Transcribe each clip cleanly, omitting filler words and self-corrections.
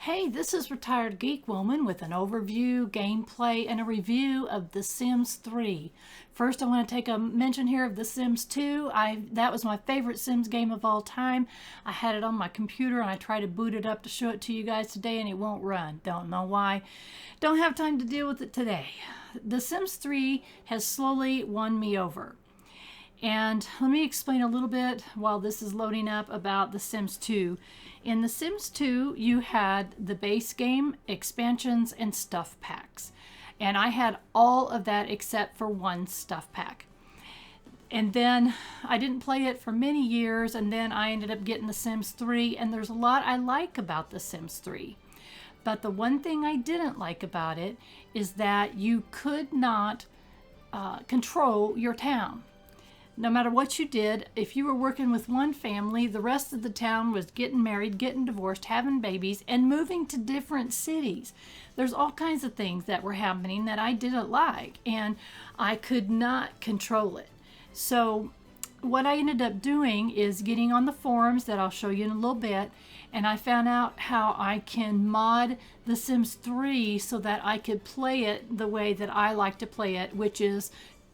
Hey, this is Retired Geek Woman with an overview, gameplay, and a review of The Sims 3. First, I want to take a mention here of The Sims 2. That was my favorite Sims game of all time. I had it on my computer and I tried to boot it up to show it to you guys today and it won't run. Don't know why. Don't have time to deal with it today. The Sims 3 has slowly won me over. And let me explain a little bit while this is loading up about The Sims 2. In The Sims 2, you had the base game, expansions, and stuff packs. And I had all of that except for one stuff pack. And then I didn't play it for many years, and then I ended up getting The Sims 3, and there's a lot I like about The Sims 3. But the one thing I didn't like about it is that you could not control your town. No matter what you did, if you were working with one family, the rest of the town was getting married, getting divorced, having babies, and moving to different cities. There's all kinds of things that were happening that I didn't like, and I could not control it. So what I ended up doing is getting on the forums that I'll show you in a little bit, and I found out how I can mod The Sims 3 so that I could play it the way that I like to play it, which is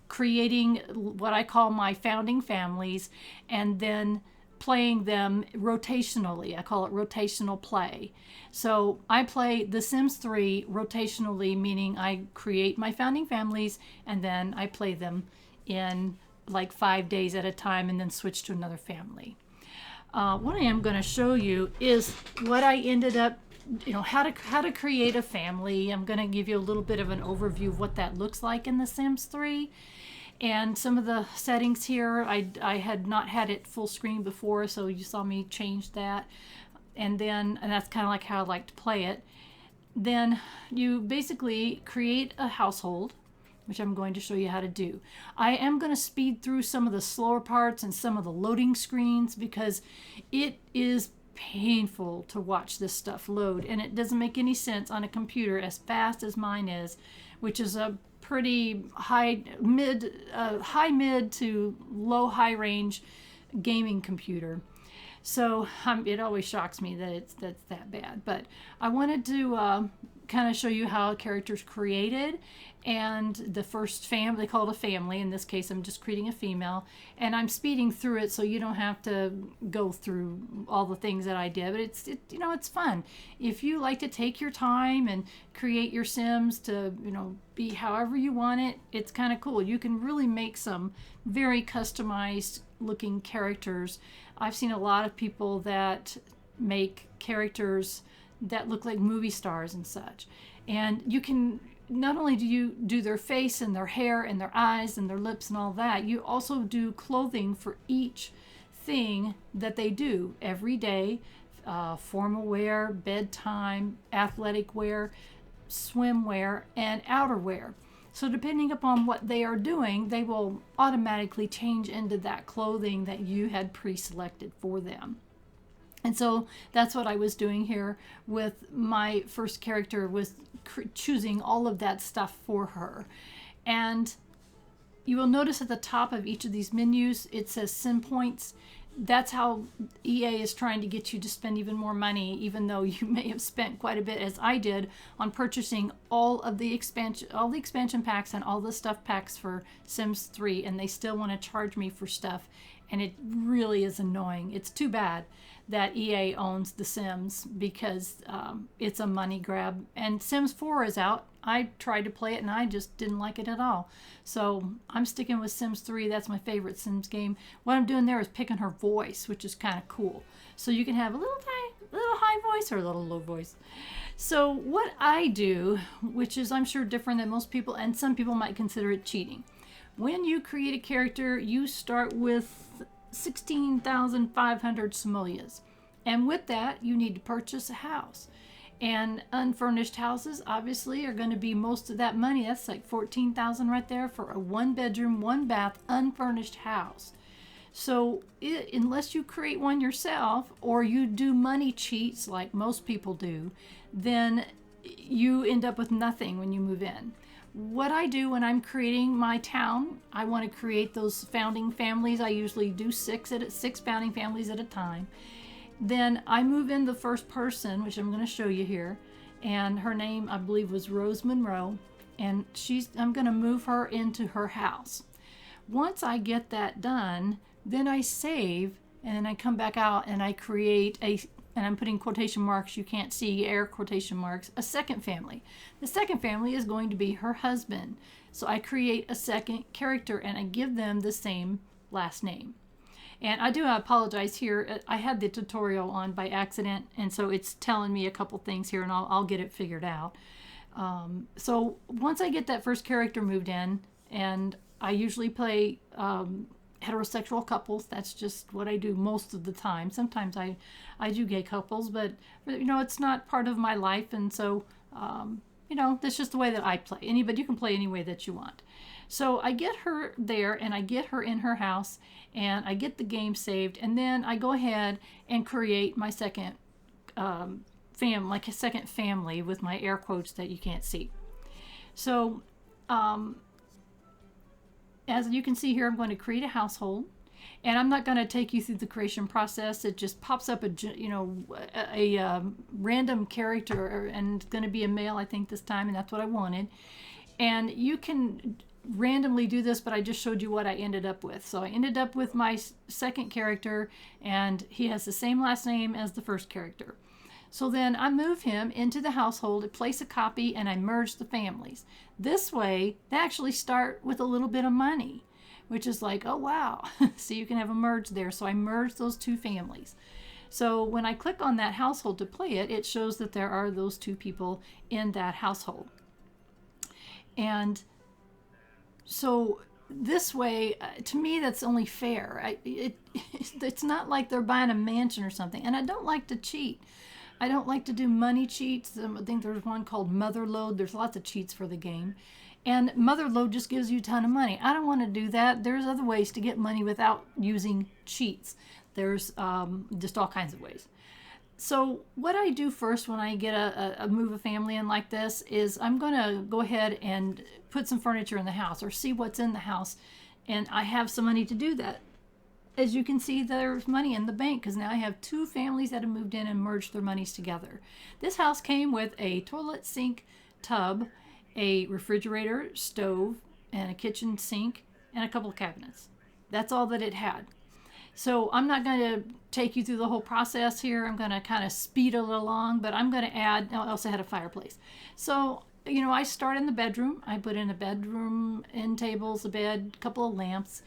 creating what I call my founding families and then playing them rotationally. I call it rotational play. So I play The Sims 3 rotationally, meaning I create my founding families and then I play them in like 5 days at a time and then switch to another family. What I am going to show you is what I ended up, how to create a family. I'm going to give you a little bit of an overview of what that looks like in The Sims 3. And some of the settings here, I had not had it full screen before, so you saw me change that. And that's kind of like how I like to play it. Then you basically create a household, which I'm going to show you how to do. I am going to speed through some of the slower parts and some of the loading screens because it is painful to watch this stuff load, and it doesn't make any sense on a computer as fast as mine is, which is a pretty high mid to high range gaming computer. So it always shocks me that that's that bad. But I wanted to kind of show you how a character's created, and the first family, they call it a family. In this case, I'm just creating a female, and I'm speeding through it so you don't have to go through all the things that I did. But it's fun. If you like to take your time and create your Sims to be however you want it, it's kind of cool. You can really make some very customized looking characters. I've seen a lot of people that make characters that look like movie stars and such. And you can, not only do you do their face and their hair and their eyes and their lips and all that, you also do clothing for each thing that they do every day. Formal wear, bedtime, athletic wear, swimwear, and outerwear. So depending upon what they are doing, they will automatically change into that clothing that you had pre-selected for them. And so that's what I was doing here with my first character, was choosing all of that stuff for her. And you will notice at the top of each of these menus, it says Sim Points. That's how EA is trying to get you to spend even more money, even though you may have spent quite a bit, as I did, on purchasing all the expansion packs and all the stuff packs for Sims 3, and they still want to charge me for stuff, and it really is annoying. It's too bad that EA owns The Sims because it's a money grab. And Sims 4 is out. I tried to play it and I just didn't like it at all. So I'm sticking with Sims 3. That's my favorite Sims game. What I'm doing there is picking her voice, which is kind of cool. So you can have a little high voice or a little low voice. So what I do, which is I'm sure different than most people, and some people might consider it cheating. When you create a character, you start with 16,500 simoleons. And with that, you need to purchase a house. And unfurnished houses, obviously, are going to be most of that money. That's like 14,000 right there for a 1-bedroom, 1-bath, unfurnished house. So unless you create one yourself or you do money cheats like most people do, then you end up with nothing when you move in. What I do when I'm creating my town, I want to create those founding families. I usually do six founding families at a time. Then I move in the first person, which I'm going to show you here, and her name I believe was Rose Monroe, and I'm going to move her into her house. Once I get that done, then I save, and then I come back out and I create and I'm putting quotation marks, you can't see, air quotation marks, a second family. The second family is going to be her husband. So I create a second character and I give them the same last name. And I do apologize here. I had the tutorial on by accident, and so it's telling me a couple things here, and I'll get it figured out. So once I get that first character moved in, and I usually play heterosexual couples. That's just what I do most of the time. Sometimes I do gay couples, but it's not part of my life, and so that's just the way that I play. But you can play any way that you want. So I get her there, and I get her in her house, and I get the game saved, and then I go ahead and create my second like a second family with my air quotes that you can't see. So as you can see here, I'm going to create a household, and I'm not going to take you through the creation process. It just pops up a random character, and it's going to be a male, I think, this time, and that's what I wanted. And you can randomly do this, but I just showed you what I ended up with. So I ended up with my second character, and he has the same last name as the first character. So then I move him into the household, I place a copy, and I merge the families. This way, they actually start with a little bit of money, which is like, oh wow. So you can have a merge there. So I merge those two families. So when I click on that household to play it, it shows that there are those two people in that household. And so this way, to me, that's only fair. It's not like they're buying a mansion or something. And I don't like to cheat. I don't like to do money cheats. I think there's one called Motherload. There's lots of cheats for the game. And Motherload just gives you a ton of money. I don't want to do that. There's other ways to get money without using cheats. There's just all kinds of ways. So what I do first when I get a move a family in like this is I'm going to go ahead and put some furniture in the house or see what's in the house. And I have some money to do that. As you can see, there's money in the bank because now I have two families that have moved in and merged their monies together. This house came with a toilet, sink, tub, a refrigerator, stove, and a kitchen sink, and a couple of cabinets. That's all that it had. So I'm not going to take you through the whole process here. I'm going to kind of speed it along, but I'm going to add, I also had a fireplace. So, I start in the bedroom. I put in a bedroom, end tables, a bed, a couple of lamps,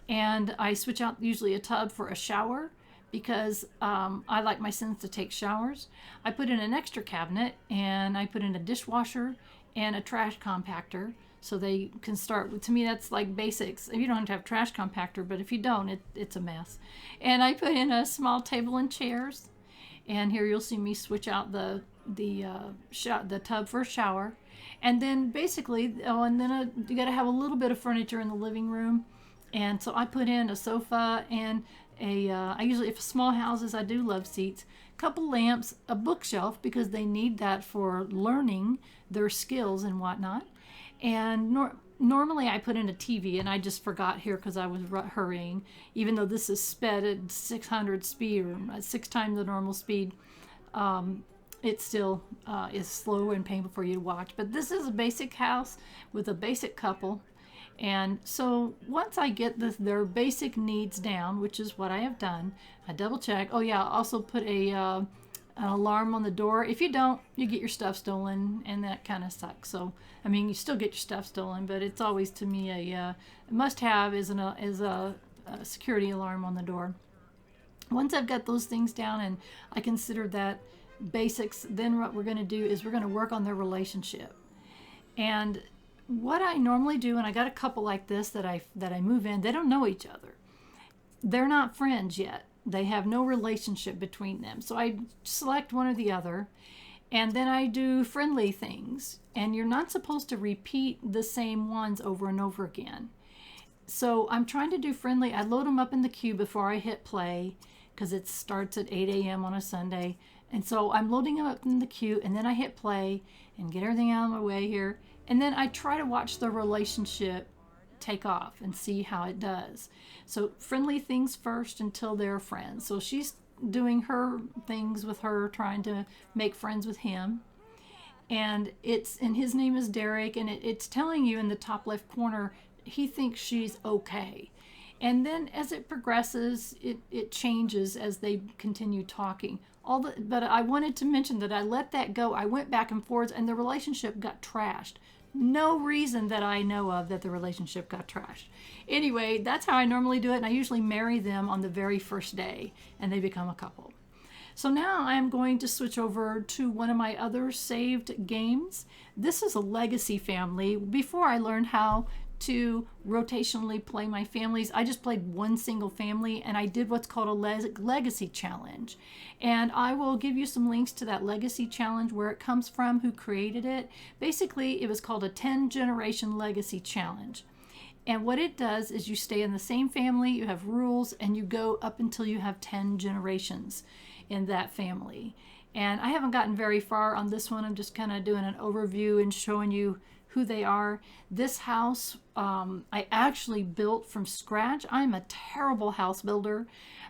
and I switch out usually a tub for a shower because I like my sons to take showers. I put in an extra cabinet, and I put in a dishwasher and a trash compactor so they can start with. To me, that's like basics. You don't have to have trash compactor, but if you don't, it's a mess. And I put in a small table and chairs, and here you'll see me switch out the tub for a shower. And then basically, you got to have a little bit of furniture in the living room. And so I put in a sofa and I usually, if small houses, I do love seats, couple lamps, a bookshelf because they need that for learning their skills and whatnot. And normally I put in a TV, and I just forgot here because I was hurrying. Even though this is sped at 600 speed or 6 times the normal speed, it still is slow and painful for you to watch. But this is a basic house with a basic couple. And so once I get their basic needs down, which is what I have done, I double check. Oh yeah, I'll also put an alarm on the door. If you don't, you get your stuff stolen, and that kind of sucks. So, you still get your stuff stolen, but it's always, to me, a must-have is a security alarm on the door. Once I've got those things down and I consider that basics, then what we're going to do is we're going to work on their relationship. And what I normally do, and I got a couple like this that I move in, they don't know each other. They're not friends yet. They have no relationship between them. So I select one or the other, and then I do friendly things. And you're not supposed to repeat the same ones over and over again. So I'm trying to do friendly. I load them up in the queue before I hit play because it starts at 8 a.m. on a Sunday. And so I'm loading them up in the queue, and then I hit play and get everything out of my way here. And then I try to watch the relationship take off and see how it does. So friendly things first until they're friends. So she's doing her things with her, trying to make friends with him. And his name is Derek, and it's telling you in the top left corner he thinks she's okay. And then as it progresses, it changes as they continue talking. But I wanted to mention that I let that go. I went back and forth, and the relationship got trashed. No reason that I know of that the relationship got trashed. Anyway, that's how I normally do it, and I usually marry them on the very first day, and they become a couple. So now I'm going to switch over to one of my other saved games. This is a legacy family. Before I learned how to rotationally play my families, I just played one single family, and I did what's called a legacy challenge. And I will give you some links to that legacy challenge, where it comes from, who created it. Basically, it was called a 10-generation legacy challenge. And what it does is you stay in the same family, you have rules, and you go up until you have 10 generations in that family. And I haven't gotten very far on this one. I'm just kind of doing an overview and showing you who they are. This house I actually built from scratch. I'm a terrible house builder,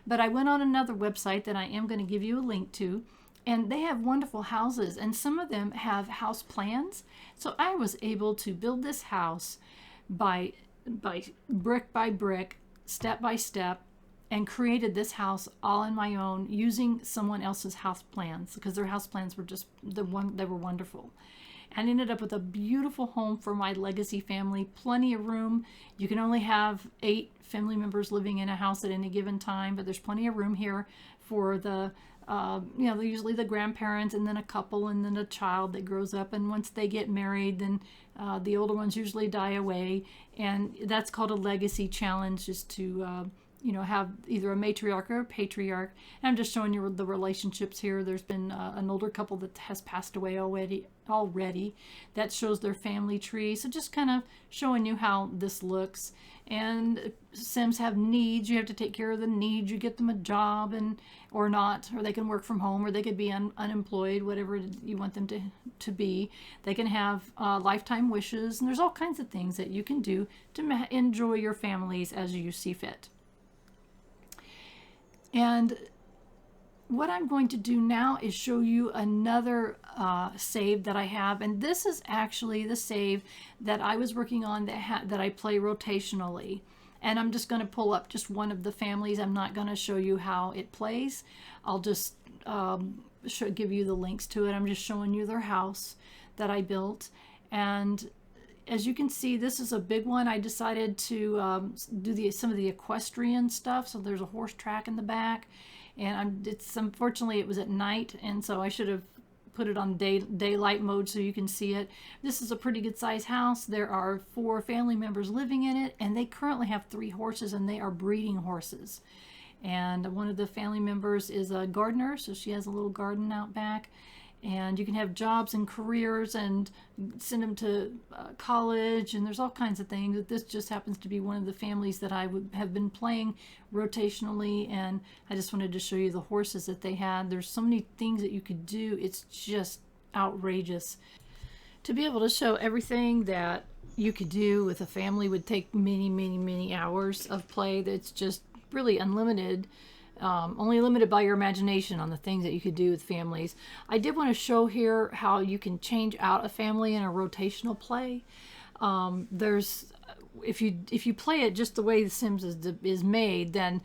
but I went on another website that I am going to give you a link to, and they have wonderful houses, and some of them have house plans. So I was able to build this house by brick by brick, step by step, and created this house all on my own using someone else's house plans, because their house plans were just they were wonderful. And ended up with a beautiful home for my legacy family. Plenty of room. You can only have 8 family members living in a house at any given time, but there's plenty of room here for the usually the grandparents, and then a couple, and then a child that grows up. And once they get married, then the older ones usually die away, and that's called a legacy challenge, just to have either a matriarch or a patriarch. And I'm just showing you the relationships here. There's been an older couple that has passed away already. That shows their family tree. So just kind of showing you how this looks. And Sims have needs. You have to take care of the needs. You get them a job or not, or they can work from home, or they could be unemployed, whatever you want them to be. They can have lifetime wishes, and there's all kinds of things that you can do to enjoy your families as you see fit. And what I'm going to do now is show you another save that I have, and this is actually the save that I was working on that I play rotationally. And I'm just going to pull up just one of the families. I'm not going to show you how it plays. I'll just give you the links to it. I'm just showing you their house that I built. And as you can see, this is a big one. I decided to do some of the equestrian stuff. So there's a horse track in the back, and unfortunately it was at night, and so I should have put it on daylight mode so you can see it. This is a pretty good size house. There are 4 family members living in it, and they currently have 3 horses, and they are breeding horses. And one of the family members is a gardener, so she has a little garden out back. And you can have jobs and careers and send them to college, and there's all kinds of things. But this just happens to be one of the families that I have been playing rotationally, and I just wanted to show you the horses that they had. There's so many things that you could do. It's just outrageous. To be able to show everything that you could do with a family would take many, many, many hours of play. That's just really unlimited. Only limited by your imagination on the things that you could do with families. I did want to show here how you can change out a family in a rotational play. If you play it just the way The Sims is made, then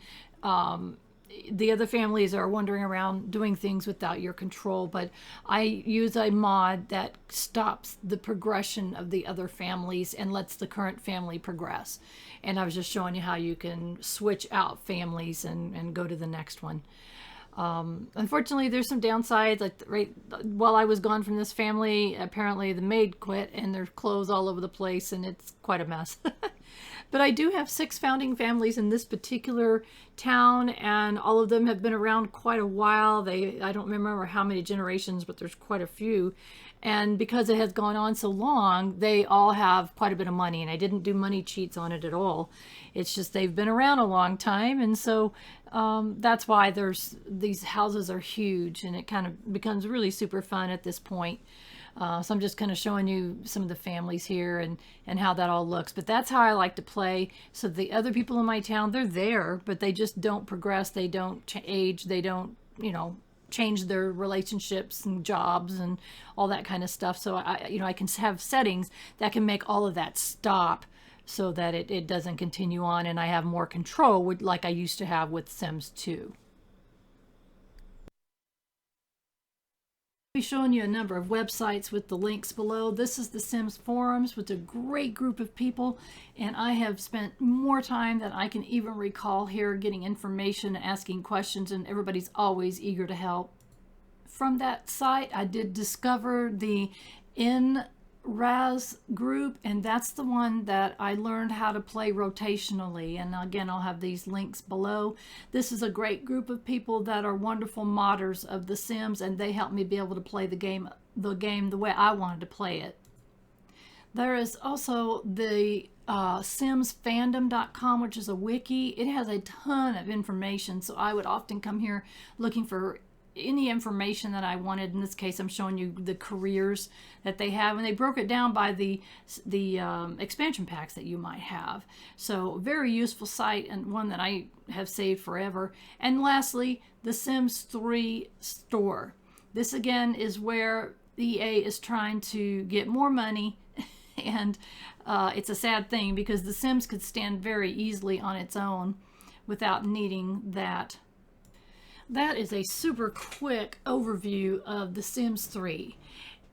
the other families are wandering around doing things without your control. But I use a mod that stops the progression of the other families and lets the current family progress. And I was just showing you how you can switch out families and go to the next one. Unfortunately, there's some downsides. Like right while I was gone from this family, apparently the maid quit, and there's clothes all over the place, and it's quite a mess. But I do have 6 founding families in this particular town, and all of them have been around quite a while. I don't remember how many generations, but there's quite a few. And because it has gone on so long, they all have quite a bit of money, and I didn't do money cheats on it at all. It's just they've been around a long time, and so that's why these houses are huge, and it kind of becomes really super fun at this point. So I'm just kind of showing you some of the families here and how that all looks. But that's how I like to play. So the other people in my town, they're there, but they just don't progress. They don't age. They don't, change their relationships and jobs and all that kind of stuff. So I can have settings that can make all of that stop so that it doesn't continue on, and I have more control like I used to have with Sims 2. I'll be showing you a number of websites with the links below. This is the Sims forums with a great group of people, and I have spent more time than I can even recall here getting information, asking questions, and everybody's always eager to help. From that site, I did discover the NRAAS group, and that's the one that I learned how to play rotationally. And again, I'll have these links below. This is a great group of people that are wonderful modders of The Sims, and they helped me be able to play the game the way I wanted to play it. There is also the simsfandom.com, which is a wiki. It has a ton of information, so I would often come here looking for any information that I wanted. In this case, I'm showing you the careers that they have, and they broke it down by the expansion packs that you might have. So very useful site, and one that I have saved forever. And lastly, the Sims 3 store. This again is where EA is trying to get more money, and it's a sad thing because The Sims could stand very easily on its own without needing that. That is a super quick overview of The Sims 3.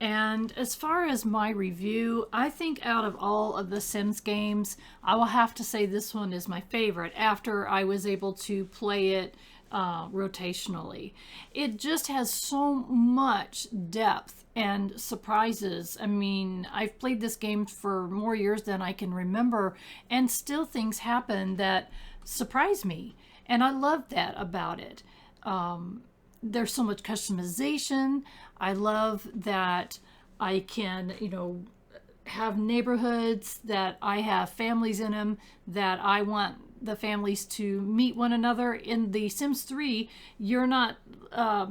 And as far as my review, I think out of all of the Sims games, I will have to say this one is my favorite after I was able to play it rotationally. It just has so much depth and surprises. I mean, I've played this game for more years than I can remember, and still things happen that surprise me. And I love that about it. There's so much customization. I love that I can, have neighborhoods that I have families in them that I want the families to meet one another. In the Sims 3, you're not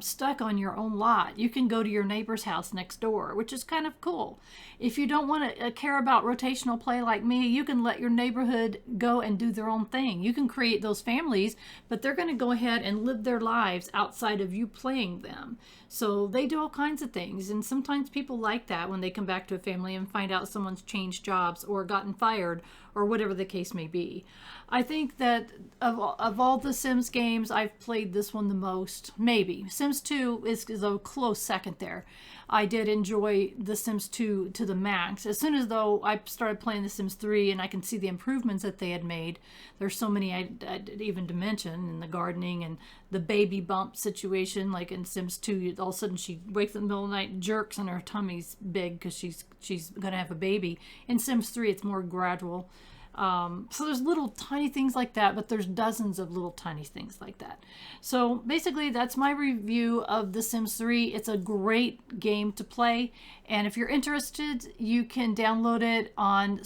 stuck on your own lot. You can go to your neighbor's house next door, which is kind of cool. If you don't want to care about rotational play like me, you can let your neighborhood go and do their own thing. You can create those families, but they're going to go ahead and live their lives outside of you playing them. So they do all kinds of things, and sometimes people like that when they come back to a family and find out someone's changed jobs or gotten fired or whatever the case may be. I think that of all the Sims games, I've played this one the most. Maybe Sims 2 is a close second there. I did enjoy the Sims 2 to the max. As soon as though I started playing the Sims 3 and I can see the improvements that they had made, there's so many I even to mention, in the gardening and the baby bump situation. Like in Sims 2, all of a sudden she wakes up in the middle of the night, jerks, and her tummy's big because she's gonna have a baby. In Sims 3, it's more gradual. So there's little tiny things like that, but there's dozens of little tiny things like that. So basically that's my review of The Sims 3. It's a great game to play, and if you're interested, you can download it on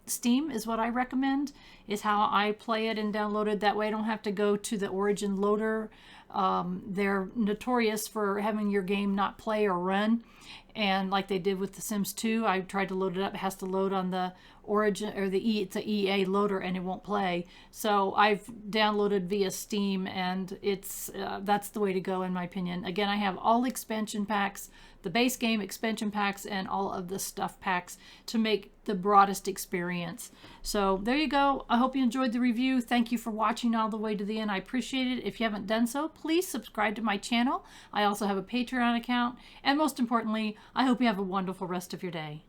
Steam is what I recommend, is how I play it and download it. That way I don't have to go to the Origin loader. They're notorious for having your game not play or run. And like they did with The Sims 2, I tried to load it up. It has to load on the Origin or it's a EA loader, and it won't play. So I've downloaded via Steam, and it's that's the way to go in my opinion. Again, I have all expansion packs, the base game expansion packs, and all of the stuff packs to make the broadest experience. So there you go. I hope you enjoyed the review. Thank you for watching all the way to the end. I appreciate it. If you haven't done so, please subscribe to my channel. I also have a Patreon account, and most importantly, I hope you have a wonderful rest of your day.